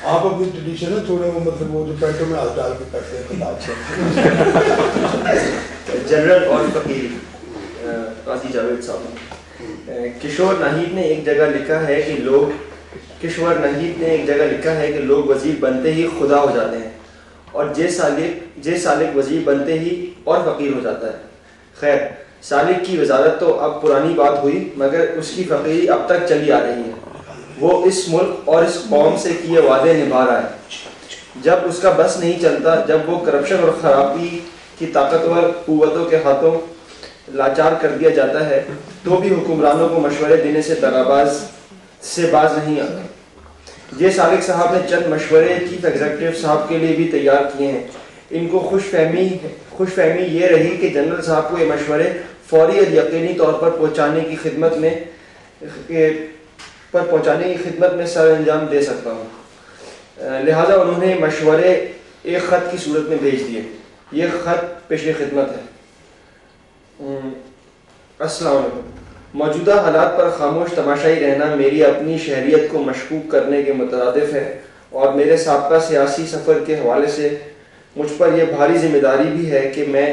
آپ اپنی ٹریڈیشن ہے تھوڑے وہ مطلب وہ جو پینٹوں میں ہاتھ ڈال کے کرتے ہیں خطاب سے. جنرل اور فقیر قاضی جاوید صاحب کشور ناہید نے ایک جگہ لکھا ہے کہ لوگ وزیر بنتے ہی خدا ہو جاتے ہیں اور جے سالک وزیر بنتے ہی اور فقیر ہو جاتا ہے. خیر سالک کی وزارت تو اب پرانی بات ہوئی مگر اس کی فقیری اب تک چلی آ رہی ہے. وہ اس ملک اور اس قوم سے کیے وعدے نبھا رہا ہے. جب اس کا بس نہیں چلتا، جب وہ کرپشن اور خرابی کی طاقتور قوتوں کے ہاتھوں لاچار کر دیا جاتا ہے تو بھی حکمرانوں کو مشورے دینے سے باز نہیں آتا. یہ سالک صاحب نے چند مشورے چیف ایگزیکٹو صاحب کے لیے بھی تیار کیے ہیں. ان کو خوش فہمی یہ رہی کہ جنرل صاحب کو یہ مشورے فوری اور یقینی طور پر پہنچانے کی خدمت میں سر انجام دے سکتا ہوں. لہذا انہوں نے مشورے ایک خط کی صورت میں بھیج دیے. یہ خط پیش خدمت ہے. السلام علیکم. موجودہ حالات پر خاموش تماشائی رہنا میری اپنی شہریت کو مشکوک کرنے کے مترادف ہے اور میرے سابقہ سیاسی سفر کے حوالے سے مجھ پر یہ بھاری ذمہ داری بھی ہے کہ میں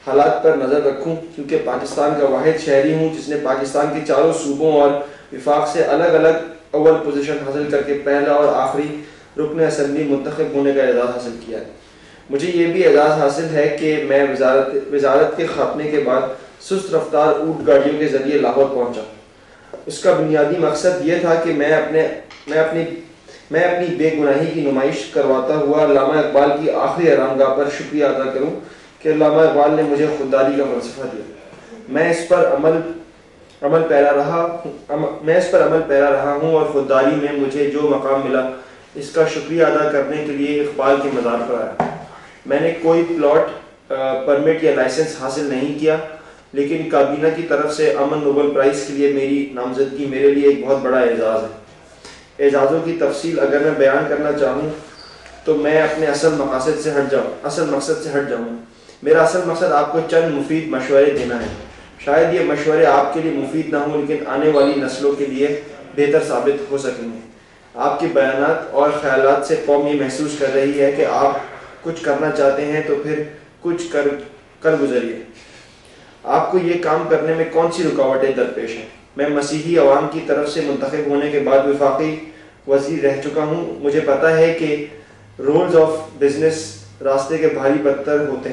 حالات پر نظر رکھوں، کیونکہ پاکستان کا واحد شہری ہوں جس نے پاکستان کے چاروں صوبوں اور وفاق سے الگ الگ اول پوزیشن حاصل کر کے پہلا اور آخری رکن اسمبلی منتخب ہونے کا اعزاز حاصل کیا ہے. مجھے یہ بھی اعزاز حاصل ہے کہ میں وزارت کے خاتمے کے بعد سست رفتار اونٹ گاڑیوں کے ذریعے لاہور پہنچا. اس کا بنیادی مقصد یہ تھا کہ میں اپنی بے گناہی کی نمائش کرواتا ہوا علامہ اقبال کی آخری آرامگاہ پر شکریہ ادا کروں کہ علامہ اقبال نے مجھے خودداری کا فلسفہ دیا. میں اس پر عمل پیرا رہا ہوں اور خودداری میں مجھے جو مقام ملا اس کا شکریہ ادا کرنے کے لیے اقبال کے مزار پر آیا. میں نے کوئی پلاٹ پرمٹ یا لائسنس حاصل نہیں کیا، لیکن کابینہ کی طرف سے امن نوبل پرائز کے لیے میری نامزدگی میرے لیے ایک بہت بڑا اعزاز ہے. اعزازوں کی تفصیل اگر میں بیان کرنا چاہوں تو میں اپنے اصل مقصد سے ہٹ جاؤں. میرا اصل مقصد آپ کو چند مفید مشورے دینا ہے. شاید یہ مشورے آپ کے لیے مفید نہ ہوں لیکن آنے والی نسلوں کے لیے بہتر ثابت ہو سکیں گے. آپ کے بیانات اور خیالات سے قوم یہ محسوس کر رہی ہے کہ آپ کچھ کرنا چاہتے ہیں تو پھر کچھ کر گزریے. آپ کو یہ کام کرنے میں کون سی رکاوٹیں درپیش ہیں؟ میں مسیحی عوام کی طرف سے منتخب ہونے کے بعد وفاقی وزیر رہ چکا ہوں. مجھے پتا ہے کہ رولز آف بزنس راستے کے بھاری پتھر ہوتے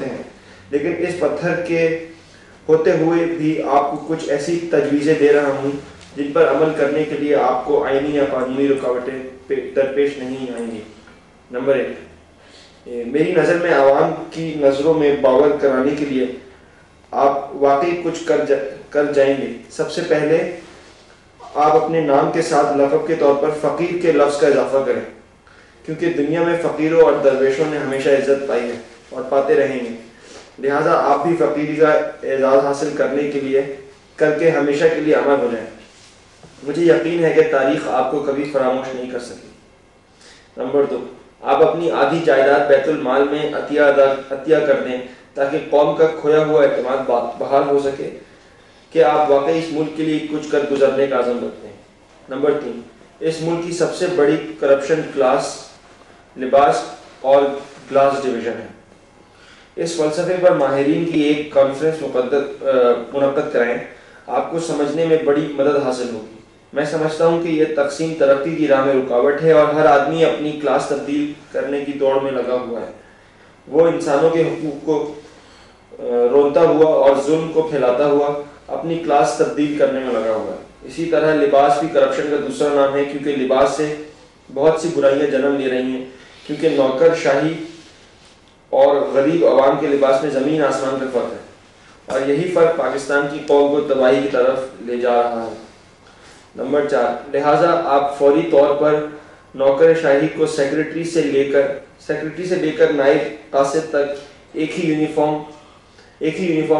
ہیں، لیکن اس پتھر کے ہوتے ہوئے بھی آپ کو کچھ ایسی تجویزیں دے رہا ہوں جن پر عمل کرنے کے لیے آپ کو آئینی یا قانونی رکاوٹیں درپیش نہیں آئیں گی. نمبر 1، میری نظر میں عوام کی نظروں میں باور کرانے کے لیے آپ واقعی کچھ کر جائیں گے. سب سے پہلے آپ اپنے نام کے ساتھ لقب کے طور پر فقیر کے لفظ کا اضافہ کریں، کیونکہ دنیا میں فقیروں اور درویشوں نے ہمیشہ عزت پائی ہے اور پاتے رہیں گے. لہذا آپ بھی فقیری کا اعزاز حاصل کر کے ہمیشہ کے لیے امر ہو جائیں. مجھے یقین ہے کہ تاریخ آپ کو کبھی فراموش نہیں کر سکے. نمبر 2، آپ اپنی آدھی جائیداد بیت المال میں عطیہ کر دیں تاکہ قوم کا کھویا ہوا اعتماد بحال ہو سکے کہ آپ واقعی اس ملک کے لیے کچھ کر گزرنے کا عزم رکھتے ہیں. نمبر 3، اس ملک کی سب سے بڑی کرپشن لباس اور گلاس ڈویژن ہے. اس فلسفے پر ماہرین کی ایک کانفرنس منعقد کرائیں. آپ کو سمجھنے میں بڑی مدد حاصل ہوگی. میں سمجھتا ہوں کہ یہ تقسیم ترقی کی راہ میں رکاوٹ ہے اور ہر آدمی اپنی کلاس تبدیل کرنے کی دوڑ میں لگا ہوا ہے. وہ انسانوں کے حقوق کو رونتا ہوا اور ظلم کو پھیلاتا ہوا اپنی کلاس تبدیل کرنے میں لگا ہوا ہے. اسی طرح لباس بھی کرپشن کا دوسرا نام ہے، کیونکہ لباس سے بہت سی برائیاں جنم لے رہی ہیں. کیونکہ نوکر شاہی اور غریب عوام کے لباس میں زمین آسمان کا فرق ہے، اور یہی فرق پاکستان کی قوم کو تباہی کی طرف لے جا رہا ہے. نمبر 4، لہٰذا آپ فوری طور پر نوکر شاہی کو سیکرٹری سے لے کر نائب قاصد تک ایک ہی یونیفارم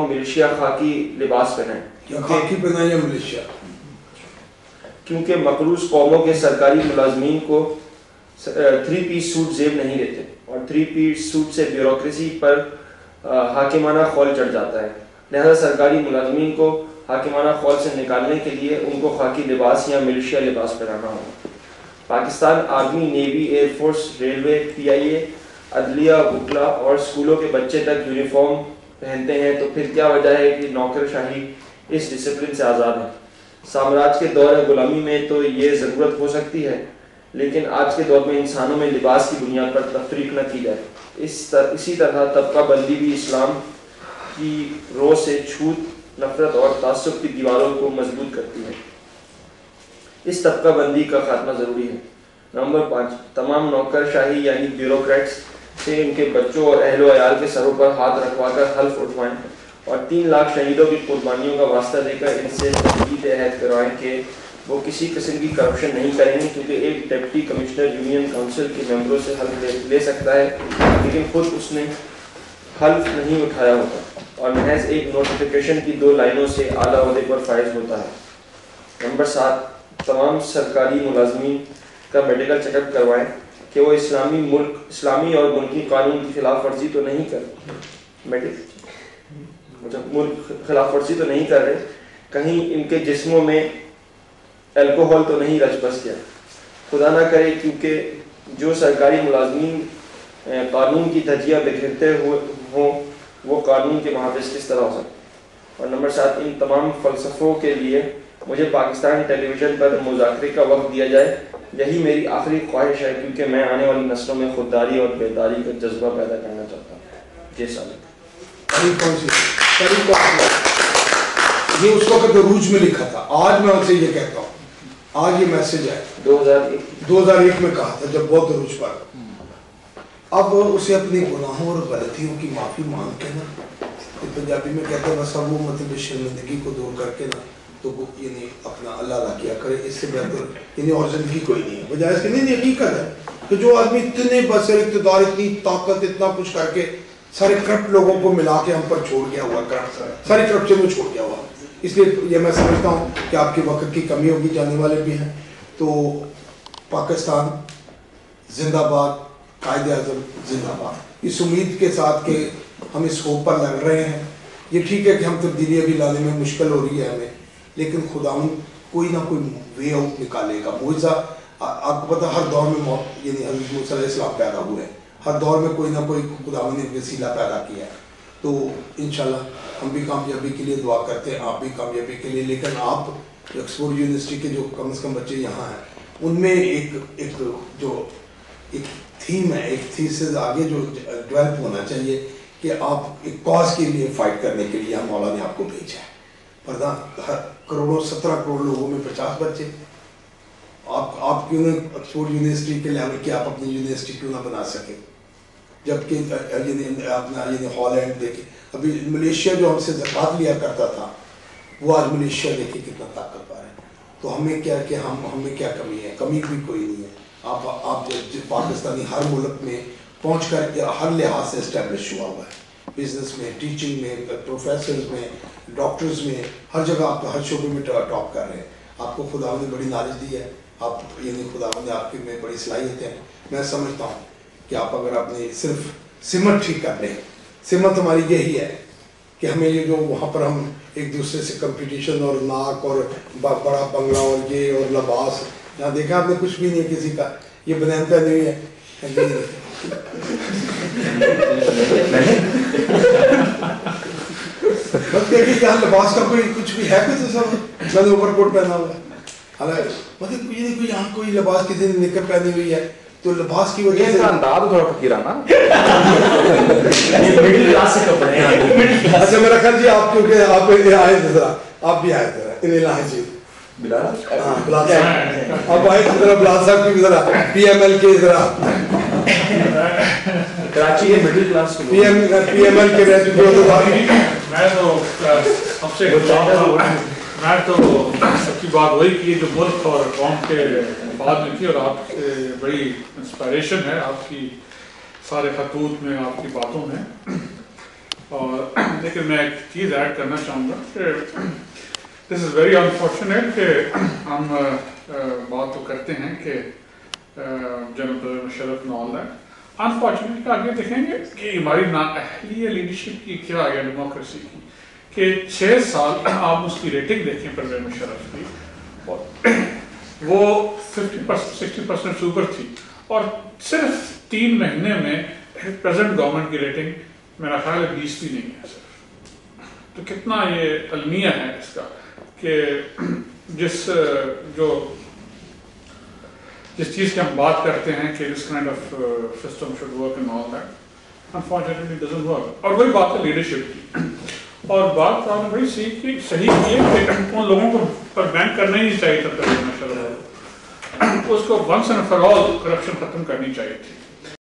ملیشیا خاکی لباس پہنائیں. کیونکہ مقروض قوموں کے سرکاری ملازمین کو 3 پیس سوٹ زیب نہیں دیتے اور 3 پیس سوٹ سے بیوروکریسی پر حاکمانہ خول چڑھ جاتا ہے. لہذا سرکاری ملازمین کو حاکمانہ خول سے نکالنے کے لیے ان کو خاکی لباس یا ملیشیا لباس پہنانا ہوگا. Pakistan army, navy, air force, railway, PIA، عدلیہ، وکلا اور اسکولوں کے بچے تک یونیفارم پہنتے ہیں، تو پھر کیا وجہ ہے کہ نوکر شاہی اس ڈسپلن سے آزاد ہے؟ سامراج کے دور غلامی میں تو یہ ضرورت ہو سکتی ہے، لیکن آج کے دور میں انسانوں میں لباس کی بنیاد پر تفریق نہ کی جائے۔ اسی طرح طبقہ بندی بھی اسلام کی روح سے چھوت، نفرت اور تعصب کی دیواروں کو مضبوط کرتی ہے۔ اس طبقہ بندی کا خاتمہ ضروری ہے۔ نمبر 5، تمام نوکر شاہی یعنی بیوروکریٹس سے ان کے بچوں اور اہل و عیال کے سروں پر ہاتھ رکھوا کر حلف اٹھوائیں اور 3 لاکھ شہیدوں کی قربانیوں کا واسطہ دے کر ان سے تجدید عہد کروائیں کہ وہ کسی قسم کی کرپشن نہیں کریں گے، کیونکہ ایک ڈپٹی کمشنر یونین کونسل کے ممبروں سے حلف لے سکتا ہے لیکن خود اس نے حلف نہیں اٹھایا ہوتا اور محض ایک نوٹیفیکیشن کی 2 لائنوں سے اعلیٰ عہدے پر فائز ہوتا ہے۔ نمبر 7، تمام سرکاری ملازمین کا میڈیکل چیک اپ کروائیں کہ وہ اسلامی اور ملکی قانون کی خلاف ورزی تو نہیں کر رہے، کہیں ان کے جسموں میں الکوہول تو نہیں رچ بس گیا، خدا نہ کرے، کیونکہ جو سرکاری ملازمین قانون کی دھجیاں بکھیرتے ہوں وہ قانون کے محافظ کس طرح ہو سکتے۔ اور نمبر 7، ان تمام فلسفوں کے لیے مجھے پاکستان ٹیلی ویژن پر مذاکرے کا وقت دیا جائے، یہی میری آخری خواہش ہے، کیونکہ میں آنے والی نسلوں میں خودداری اور بیداری کا جذبہ پیدا کرنا چاہتا ہوں۔ جی صاحب، یہ اس وقت عروج میں لکھا تھا، آج میں ان سے یہ کہتا ہوں، آج یہ میسج ہے 2001 میں کہا تھا جب بہت عروج پر، اب اسے اپنی گناہوں اور غلطیوں کی معافی مانگ کے نا، پنجابی میں کہتے ہیں بس اب وہ مطلب شرمندگی کو دور کر کے نا تو یعنی اپنا اللہ کیا کرے، اس سے بہتر یعنی اور زندگی کوئی نہیں ہے۔ بجائے اس کے نہیں، حقیقت ہے کہ جو آدمی اتنے بسر اقتدار، اتنی طاقت، اتنا کچھ کر کے سارے کرپٹ لوگوں کو ملا کے ہم پر چھوڑ گیا ہوا، ساری کرپشن میں چھوڑ گیا ہوا، اس لیے یہ میں سمجھتا ہوں کہ آپ کے وقت کی کمی ہوگی، جانے والے بھی ہیں، تو پاکستان زندہ باد، قائد اعظم زندہ باد، اس امید کے ساتھ کہ ہم اس ہوپ پر لگ رہے ہیں۔ یہ ٹھیک ہے کہ ہم تبدیلی ابھی لانے میں مشکل ہو رہی ہے ہمیں، لیکن خداوند کوئی نہ کوئی وے آؤٹ نکالے گا۔ معجزہ آپ کو پتہ ہر دور میں یعنی حضرت موسیٰ علیہ السلام پیدا ہوئے، ہر دور میں کوئی نہ کوئی خداوند نے وسیلہ پیدا کیا ہے، تو انشاءاللہ ہم بھی کامیابی کے لیے دعا کرتے ہیں، آپ بھی کامیابی کے لیے۔ لیکن آپ آکسفورڈ یونیورسٹی کے جو کم از کم بچے یہاں ہیں، ان میں ایک تھیم ہے، ایک تھیسز آگے جو ڈیولپ ہونا چاہیے کہ آپ ایک کاز کے لیے فائٹ کرنے کے لیے ہم مولا نے آپ کو بھیجا ہے۔ ورنہ ہر کروڑوں 17 کروڑ لوگوں میں 50 بچے، آپ کیوں نہ آکسفورڈ یونیورسٹی کے لیول کی آپ اپنی یونیورسٹی کیوں نہ بنا سکے، جبکہ اپنا ہالینڈ دیکھیں، ابھی ملیشیا جو ہم سے زکوٰۃ لیا کرتا تھا وہ آج ملیشیا دیکھیں کتنا طاقتور ہے۔ تو ہمیں کیا کہ ہمیں کیا کمی ہے؟ کمی بھی کوئی نہیں ہے۔ آپ پاکستانی ہر ملک میں پہنچ کر کے ہر لحاظ سے اسٹیبلش ہوا ہوا ہے، بزنس میں، ٹیچنگ میں، پروفیسرز میں، ڈاکٹرز میں، ہر جگہ آپ ہر شعبے میں ٹاپ کر رہے ہیں۔ آپ کو خدا نے بڑی نالج دی ہے، آپ یعنی خدا نے آپ کے میں بڑی صلاحیتیں ہیں۔ میں سمجھتا ہوں کہ آپ اگر اپنے صرف سمت ٹھیک کر لیں، سمت ہماری یہی ہے کہ ہمیں یہ جو وہاں پر ہم ایک دوسرے سے کمپٹیشن اور ناک اور بڑا بنگلہ اور یہ اور لباس، یہاں دیکھا آپ نے کچھ بھی نہیں ہے کسی کا، یہ بنیان پہنی ہوئی ہے، بس دیکھیے کہ یہاں لباس کا کوئی کچھ بھی ہے، کچھ سب میں نے اوپر کوٹ پہنا ہوا ہے، حالانکہ مطلب یہ نہیں کوئی یہاں کوئی لباس کسی نے نکر پہنی ہوئی ہے، تو لباس کی وجہ سے انداز تھوڑا فقیرانہ، مڈل کلاس سے کپڑے ہیں۔ اچھا میرا خیال جی آپ کیونکہ آپ آئے تھے ذرا، آپ بھی آئے تھے انہیں لائیں جی، بلال صاحب آپ آئے تھے ذرا، بلال صاحب کی بھی ذرا PML کے ذرا کراچی کے مڈل کلاس PML کے رہ چکے ہو میں تو سب کی بات وہی کی جو ملک اور قوم کے بعد میں کی، اور آپ بڑی انسپائریشن ہے آپ کی سارے خطوط میں، آپ کی باتوں میں۔ اور لیکن میں ایک چیز ایڈ کرنا چاہوں گا کہ دس از ویری انفارچونیٹ کہ ہم بات تو کرتے ہیں کہ جنرل مشرف نال دیٹ، انفارچونیٹلی آگے دیکھیں گے کہ ہماری نااہلی لیڈرشپ کی کیا ہے ڈیموکریسی کی، کہ 6 سال آپ اس کی ریٹنگ دیکھیں پرویز مشرف کی، وہ 50-60% سے اوپر تھی، اور صرف 3 مہینے میں پریزنٹ گورنمنٹ کی ریٹنگ میرا خیال ہے 20 بھی نہیں ہے صرف. تو کتنا یہ المیہ ہے اس کا کہ جس چیز کی ہم بات کرتے ہیں کہ this kind of system should work and all that, unfortunately it doesn't work. اور وہی بات ہے لیڈرشپ کی، اور بات آپ نے بڑی صحیح کی ہے کہ ان لوگوں کو پر بین کرنا ہی نہیں چاہیے تھا، اس کو once and for all corruption ختم کرنی چاہیے تھی.